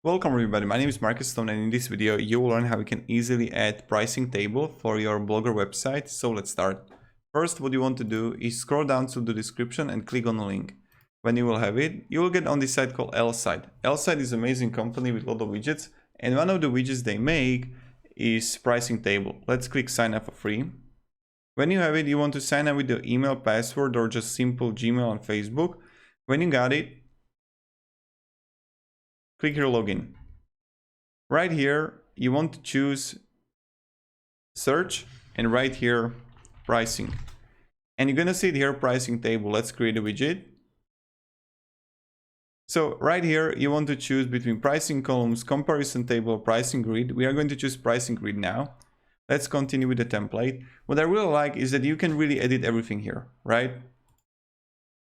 Welcome everybody, my name is Marcus Stone and in this video you will learn how you can easily add pricing table for your Blogger website. So let's start. First, what you want to do is scroll down to the description and click on the link. When you will have it, you will get on this site called L-Site. L-Site is an amazing company with a lot of widgets, and one of the widgets they make is pricing table. Let's click sign up for free. When you have it, you want to sign up with your email, password, or just simple Gmail on Facebook. When you got it, click here login. Right here, you want to choose search and right here pricing. And you're gonna see it here pricing table. Let's create a widget. So right here, you want to choose between pricing columns, comparison table, pricing grid. We are going to choose pricing grid now. Let's continue with the template. What I really like is that you can really edit everything here, right?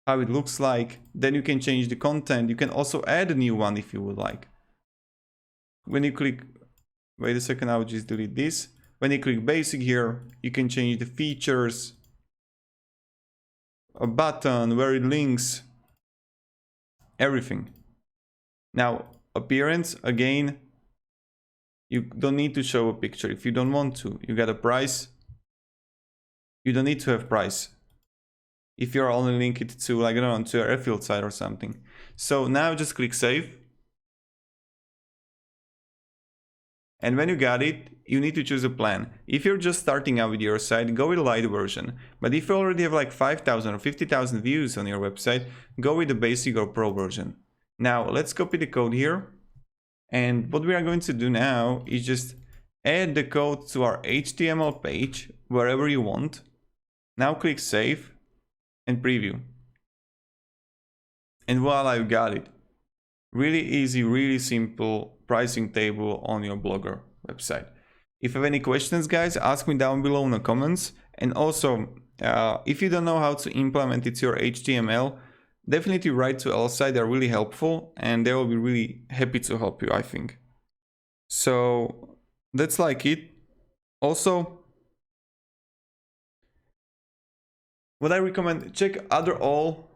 How it looks like. Then you can change the content. You can also add a new one if you would like. When you click, wait a second, I'll just delete this. When you click basic here, you can change the features, a button, where it links, everything. Now, appearance, again, you don't need to show a picture if you don't want to. You got a price. You don't need to have price if you're only link it to, like, I don't know, to a refill site or something. So now just click save. And when you got it, you need to choose a plan. If you're just starting out with your site, go with a light version. But if you already have like 5,000 or 50,000 views on your website, go with the basic or pro version. Now let's copy the code here. And what we are going to do now is just add the code to our HTML page wherever you want. Now click save and preview. And voila, you got it. Really easy, really simple pricing table on your Blogger website. If you have any questions, guys, ask me down below in the comments. And also, if you don't know how to implement it to your HTML, definitely write to L-Site. They're really helpful and they will be really happy to help you, I think. So that's like it. Also, what I recommend, check other all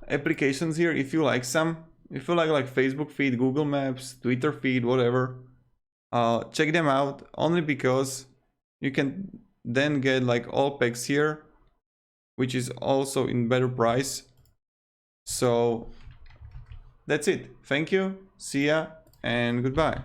applications here if you like some. If you like Facebook feed, Google Maps, Twitter feed, whatever, check them out, only because you can then get like all packs here, which is also in better price. So that's it. Thank you, see ya, and goodbye.